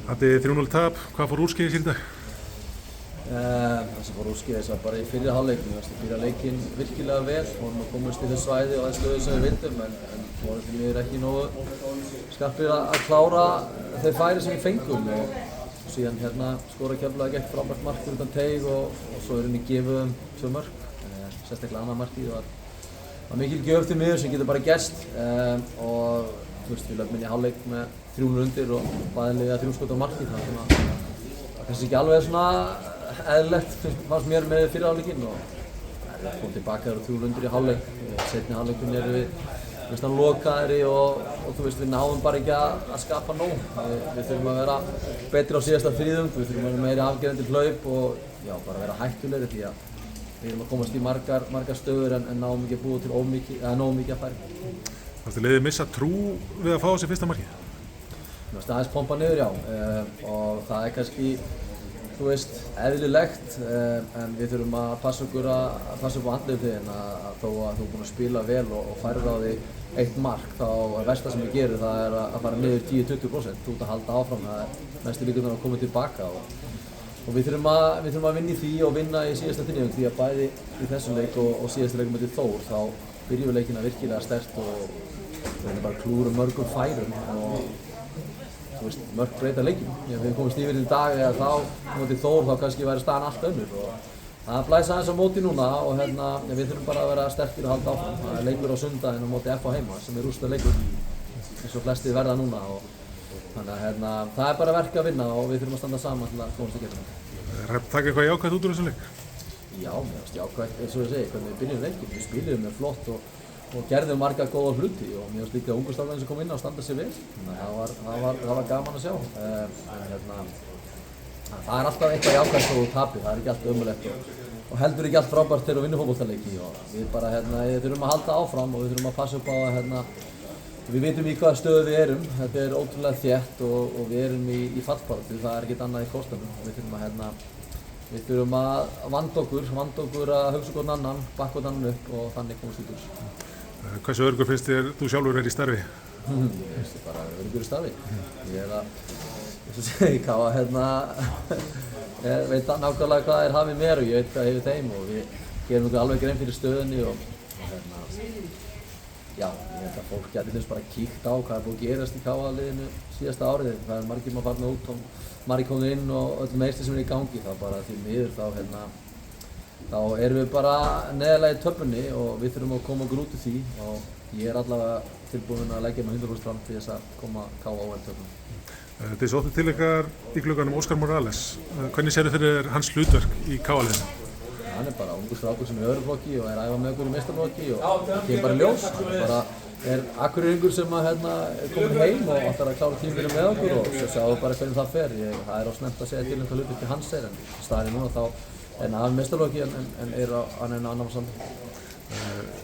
Þetta er 3-0 tap, hvað fór úrskeiðis í dag? Það sem fór úrskeiðis var bara í fyrri hálfleiknum. Við byrja leikinn virkilega vel, vorum að komast í þess svæði og aðeins stöðu sem við vildum, en vorum því miður ekki nógu skarpir að klára þeir færi sem við fengum. Og síðan skora Keflavík gegn frábært mark utan teig og svo er henni gefið 2 mörk. Sérstaklega annað markið var mikil gjöf til miður sem getur bara gerst. Og við löpum inn í hálfleik með 3-0 undir og bæðinlega 3 skot á markið. Það var kannski ekki alveg svona eðlilegt fannst mér með fyrri hálfleikinn og við komum tilbaka þar og 3-0 undir í hálfleik. Seinni hálfleikinn erum við lokaðri og við náðum bara ekki að skapa nóg. Við þurfum að vera betri á síðasta þriðjung, við þurfum að vera meiri afgerandi hlaup og bara vera hættulegri því að við erum að komast í margar stöður en náum ekki að búa til nógu mikið að færi. Fannst þið liðið missa trú við að fá þessi fyrsta markið? Mér fannst aðeins pompa niður, já, og það er kannski, eðlilegt, en við þurfum að passa upp á andlitið að þó að þú er búinn að spila vel og færð á því 1 mark, þá er versta sem við gerum það er að fara niður 10-20%. Þú ert að halda áfram, það er mestu líkurnar að koma tilbaka og við þurfum að vinna í því og vinna í síðasta þriðjung því að bæði í þessum leik og síðasta leikum með Þór þá byrjum við leikina virkilega sterkt og við erum bara klúrum mörgum færum og mörg breyta leikjum. Ef við komumst yfir í dag eða þá móti Þór þá kannski væri staðan allt önnur og það blæs aðeins á móti núna og við þurfum bara að vera sterkir og halda áfram. Það er leikur á sundaginn á móti FH heima sem er úrslitaleikur eins og flestir verða núna og þannig að það er bara verk að vinna og við þurfum að standa saman til að komast í gegnum þetta. Taka eitthvað jákvætt út úr þessum leik? Já, mér finnst jákvætt, eins og ég segi, hvernig við byrjum leikinn. Við spiluðum með flott og gerðum marga góða hluti og mér finnst líka ungu strákarnir sem kom inn á að standa sig vel. Það var gaman að sjá. Það er alltaf eitthvað jákvætt þó þú tapir, það er ekki allt ömurlegt og heldur ekki allt frábært þegar við vinnum fótboltaleiki og við bara þurfum að halda áfram og við þurfum að passa upp á að við vitum í hvaða stöðu við erum. Þetta er ótrúlega þétt og við erum í fallbaráttu, það er ekkert annað í kortunum. Við þurfum að vanda okkur að hugsa hvern annan, bakka hvern annan upp og þannig komast út úr þessu. Hversu öruggur finnst þér þú sjálfur í starfi? Ég finnst þér bara öruggur í starfi. Ég veit nákvæmlega hvað er hafið mér og ég veit hvað hefur þeim og við gerum okkur alveg grein fyrir stöðunni og já, ég held að fólk gæti bara kíkt á hvað er búið að gerast í KA-liðinu síðasta árið. Það er margir maður farnir út og margir komið inn og öll meðsli sem er í gangi. Þá bara því miður þá erum við bara neðarlega í töflunni og við þurfum að koma okkur út úr því og ég er allavega tilbúinn að leggja mig 100% fram til þess að koma KA á töflunni. Þið sóttu til ykkar í glugganum Óskar Morales. Hvernig sérðu fyrir hans hlutverk í KA-liðinu? Hann er bara ungur strákur sem er í öðru flokki og er að æfa með okkur í meistaraflokki og það kemur bara í ljós. Hann er Akureyringur sem er komin heim og ætlar að klára tímabilið með okkur og svo sjáum við bara hvernig það fer. Það er of snemmt að segja til hvað hlutverki hans er en staðinn núna þá er hann af meistaraflokki en hann er annar saman.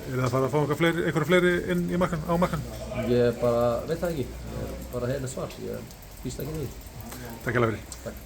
Er það að fara að fá einhverja fleiri inn á markan? Ég bara veit það ekki. Ég er bara heilig svar. Ég býst ekki við því. Takk fyrir.